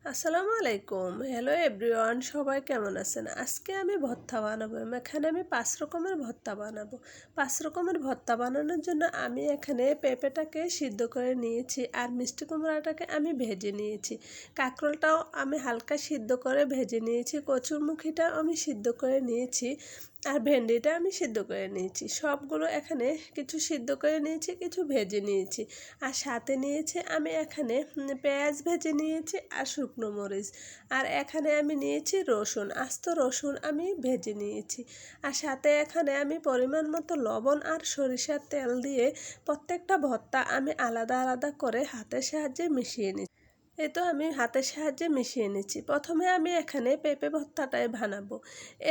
আসসালামু আলাইকুম। Hello everyone, সবাই কেমন আছেন? আজকে আমি ভর্তা বানাবো। এখানে আমি 5 রকমের ভর্তা বানাবো। 5 রকমের ভর্তা বানানোর জন্য আমি এখানে পেঁপেটাকে সিদ্ধ করে নিয়েছি আর মিষ্টি কুমড়াটাকে আমি ভেজে নিয়েছি। কাঁকরোলটাও আমি হালকা সিদ্ধ করে ভেজে নিয়েছি। কচুরমুখিটাও আমি সিদ্ধ করে নিয়েছি। আর ভেন্ডিটা আমি সিদ্ধ করে নিয়েছি। সবগুলো এখানে কিছু সিদ্ধ করে নিয়েছি, কিছু ভেজে নিয়েছি। আর সাথে নিয়েছি আমি এখানে পেঁয়াজ ভেজে নিয়েছি আর শুকনো মরিচ। আর এখানে আমি নিয়েছি রসুন, আস্ত রসুন আমি ভেজে নিয়েছি। আর সাথে এখানে আমি পরিমাণ মতো লবণ আর সরিষার তেল দিয়ে প্রত্যেকটা ভর্তা আমি আলাদা আলাদা করে হাতের সাহায্যে মিশিয়ে নিচ্ছি। এই তো আমি হাতের সাহায্যে মিশিয়ে নিচ্ছি। প্রথমে আমি এখানে পেঁপে ভর্তাটাই বানাবো।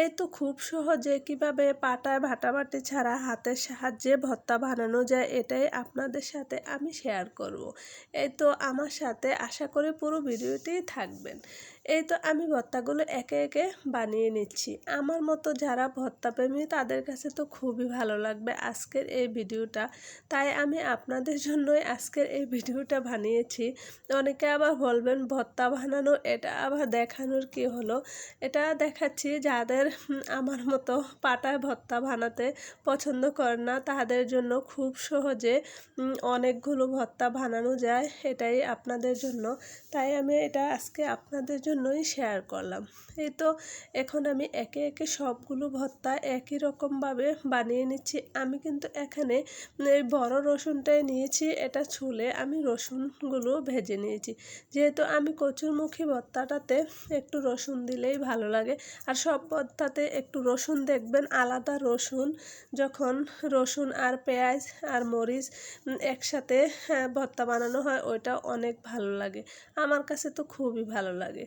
এই তো খুব সহজে কিভাবে পাটায় বাটাবাটি ছাড়া হাতের সাহায্যে ভর্তা বানানো যায় এটাই আপনাদের সাথে আমি শেয়ার করব। এই তো আমার সাথে আশা করি পুরো ভিডিওতেই থাকবেন। এই তো আমি ভর্তাগুলো একে একে বানিয়ে নিচ্ছি। আমার মতো যারা ভর্তা প্রেমী তাদের কাছে তো খুবই ভালো লাগবে আজকের এই ভিডিওটা। তাই আমি আপনাদের জন্যই আজকের এই ভিডিওটা বানিয়েছি। অনেকে আবার বলবেন ভর্তা বানানো এটা আবার দেখানোর কি হলো। এটা দেখাচ্ছি যাদের আমার মতো পাটায় ভর্তা বানাতে পছন্দ করে না তাদের জন্য খুব সহজে অনেকগুলো ভর্তা বানানো যায়, এটাই আপনাদের জন্য। তাই আমি এটা আজকে আপনাদের জন্যই শেয়ার করলাম। এই তো এখন আমি একে একে সবগুলো ভর্তা একই রকমভাবে বানিয়ে নিচ্ছি। আমি কিন্তু এখানে এই বড় রসুনটাই নিয়েছি, এটা ছুলে আমি রসুনগুলো ভেজে নিয়েছি। যেহেতু আমি কচুরমুখী ভর্তাটাতে একটু রসুন দিলেই ভালো লাগে। আর সব ভর্তাতে একটু রসুন দেখবেন আলাদা রসুন, যখন রসুন আর পেঁয়াজ আর মরিচ একসাথে ভর্তা বানানো হয় ওইটা অনেক ভালো লাগে। আমার কাছে তো খুবই ভালো লাগে।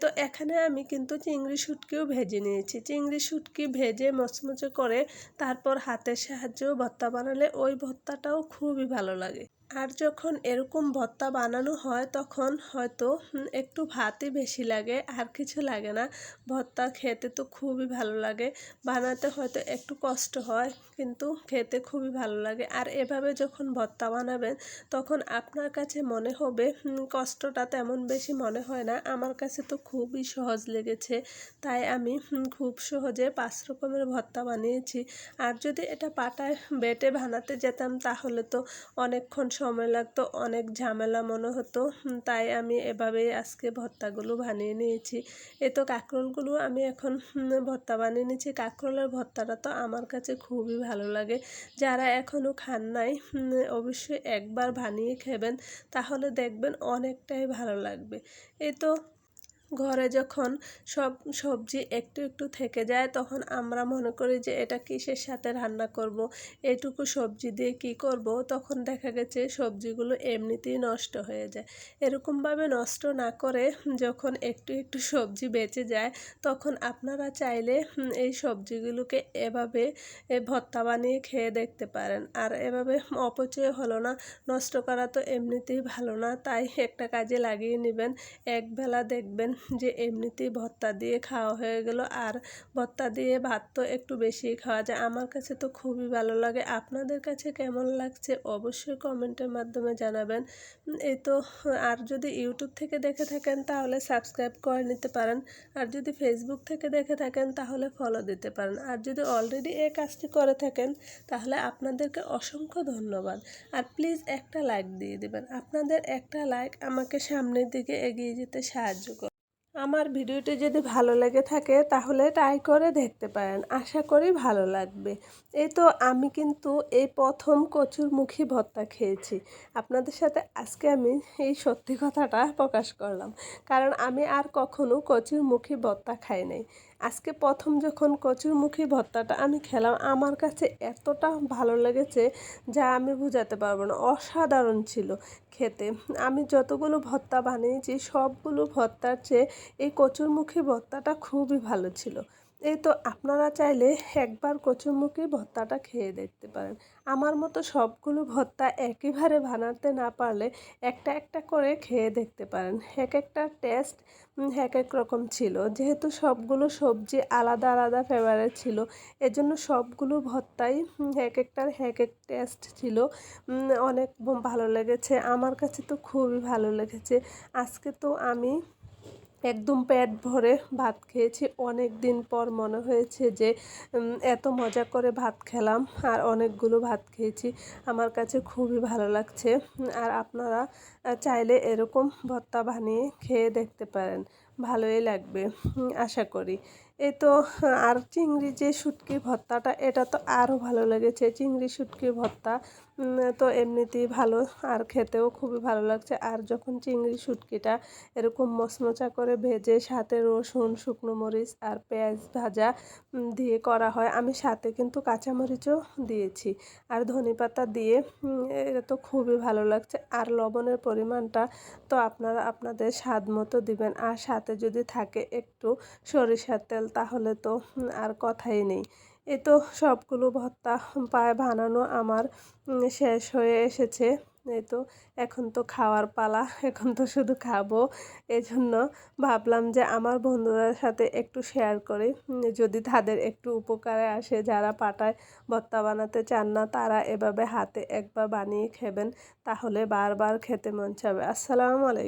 তো এখানে আমি কিন্তু চিংড়ি শুটকিও ভেজে নিয়েছি। চিংড়ি শুটকি ভেজে মচমচে করে তারপর হাতের সাহায্যেও ভর্তা বানালে ওই ভর্তাটাও খুবই ভালো লাগে। আর যখন এরকম ভর্তা বানানো হয় তখন হয়তো একটু ভাতই বেশি লাগে, আর কিছু লাগে না। ভর্তা খেতে তো খুবই ভালো লাগে। বানাতে হয়তো একটু কষ্ট হয়, কিন্তু খেতে খুবই ভালো লাগে। আর এভাবে যখন ভর্তা বানাবেন তখন আপনার কাছে মনে হবে কষ্টটা তেমন বেশি মনে হয় না। আমার কাছে তো খুবই সহজ লেগেছে, তাই আমি খুব সহজে 5 রকমের ভর্তা বানিয়েছি। আর যদি এটা পাটায় বেটে বানাতে যেতাম তাহলে তো অনেকক্ষণ সময় লাগতো, অনেক ঝামেলা মনে হতো। তাই আমি এভাবেই আজকে ভর্তাগুলো বানিয়ে নিয়েছি। এই তো কাঁকরোলগুলো আমি এখন ভর্তা বানিয়ে নিয়েছি। কাঁকরোলের ভর্তাটা তো আমার কাছে খুবই ভালো লাগে। যারা এখনও খান নাই অবশ্যই একবার বানিয়ে খাবেন, তাহলে দেখবেন অনেকটাই ভালো লাগবে। এই তো ঘরে যখন সব সবজি একটু একটু থেকে যায় তখন আমরা মনে করি যে এটা কিসের সাথে রান্না করব, এটুকু সবজি দিয়ে কি করব, তখন দেখা গেছে সবজিগুলো এমনিতেই নষ্ট হয়ে যায়। এরকমভাবে নষ্ট না করে যখন একটু একটু সবজি বেঁচে যায় তখন আপনারা চাইলে এই সবজিগুলোকে এভাবে ভর্তা বানিয়ে খেয়ে দেখতে পারেন। আর এভাবে অপচয় হলো না, নষ্ট করা তো এমনিতেই ভালো না, তাই একটা কাজে লাগিয়ে নেবেন। একবেলা দেখবেন যে এমনিতেই ভর্তা দিয়ে খাওয়া হয়ে গেল। আর ভর্তা দিয়ে ভাত তো একটু বেশি খাওয়া যায়। আমার কাছে তো খুবই ভালো লাগে। আপনাদের কাছে কেমন লাগছে অবশ্যই কমেন্টের মাধ্যমে জানাবেন। এই তো আর যদি ইউটিউব থেকে দেখে থাকেন তাহলে সাবস্ক্রাইব করে নিতে পারেন। আর যদি ফেসবুক থেকে দেখে থাকেন তাহলে ফলো দিতে পারেন। আর যদি অলরেডি এই কাজটি করে থাকেন তাহলে আপনাদেরকে অসংখ্য ধন্যবাদ। আর প্লিজ একটা লাইক দিয়ে দিবেন। আপনাদের একটা লাইক আমাকে সামনের দিকে এগিয়ে যেতে সাহায্য করে। আমার ভিডিওটি যদি ভালো লেগে থাকে তাহলে ট্রাই করে দেখতে পারেন, আশা করি ভালো লাগবে। এই তো আমি কিন্তু এই প্রথম কচুরমুখী ভর্তা খেয়েছি। আপনাদের সাথে আজকে আমি এই সত্যি কথাটা প্রকাশ করলাম, কারণ আমি আর কখনো কচুরমুখী ভর্তা খাই নাই। আজকে প্রথম যখন কচুরমুখী ভর্তাটা আমি খেলাম আমার কাছে এতটা ভালো লেগেছে যা আমি বোঝাতে পারবো না, অসাধারণ ছিল খেতে। আমি যতগুলো ভর্তা বানিয়েছি সবগুলো ভর্তার চেয়ে এই কচুরমুখী ভর্তাটা খুবই ভালো ছিল। এই তো আপনারা চাইলে একবার কচুরমুখী ভর্তাটা খেয়ে দেখতে পারেন। আমার মতো সবগুলো ভর্তা একইভাবে বানাতে না পারলে একটা একটা করে খেয়ে দেখতে পারেন। এক একটা টেস্ট এক এক রকম ছিল। যেহেতু সবগুলো সবজি আলাদা আলাদা ফ্লেভারের ছিল এজন্য সবগুলো ভর্তাই এক একটার এক এক টেস্ট ছিল। অনেক ভালো লেগেছে, আমার কাছে তো খুবই ভালো লেগেছে। আজকে তো আমি একদম পেট ভরে ভাত খেয়েছি। অনেক দিন পর মনে হয়েছে যে এত মজা করে ভাত খেলাম আর অনেকগুলো ভাত খেয়েছি। আমার কাছে খুবই ভালো লাগছে। আর আপনারা চাইলে এরকম ভর্তা বানিয়ে খেয়ে দেখতে পারেন। ভালোই লাগবে আশা করি। এই তো আর চিংড়ি যে শুটকির ভর্তাটা এটা তো আরও ভালো লেগেছে। চিংড়ি শুটকির ভর্তা তো এমনিতেই ভালো আর খেতেও খুবই ভালো লাগছে। আর যখন চিংড়ি শুটকিটা এরকম মচমচা করে ভেজে সাথে রসুন, শুকনো মরিচ আর পেঁয়াজ ভাজা দিয়ে করা হয়। আমি সাথে কিন্তু কাঁচামরিচও দিয়েছি আর ধনেপাতা দিয়ে এটা তো খুবই ভালো লাগছে। আর লবণের পরিমাণটা তো আপনারা আপনাদের স্বাদ মতো দিবেন। আর সাথে যদি থাকে একটু সরিষার তেল তাহলে তো আর কথাই নেই। এই তো সবগুলো ভর্তা প্রায় বানানো আমার শেষ হয়ে এসেছে। এই তো এখন তো খাওয়ার পালা, এখন তো শুধু খাবো। এজন্য ভাবলাম যে আমার বন্ধুদের সাথে একটু শেয়ার করি, যদি তাদের একটু উপকারে আসে। যারা পাটায় ভর্তা বানাতে চান না তারা এভাবে হাতে একবার বানিয়ে খাবেন, তাহলে বারবার খেতে মন চাবে। আসসালামু আলাইকুম।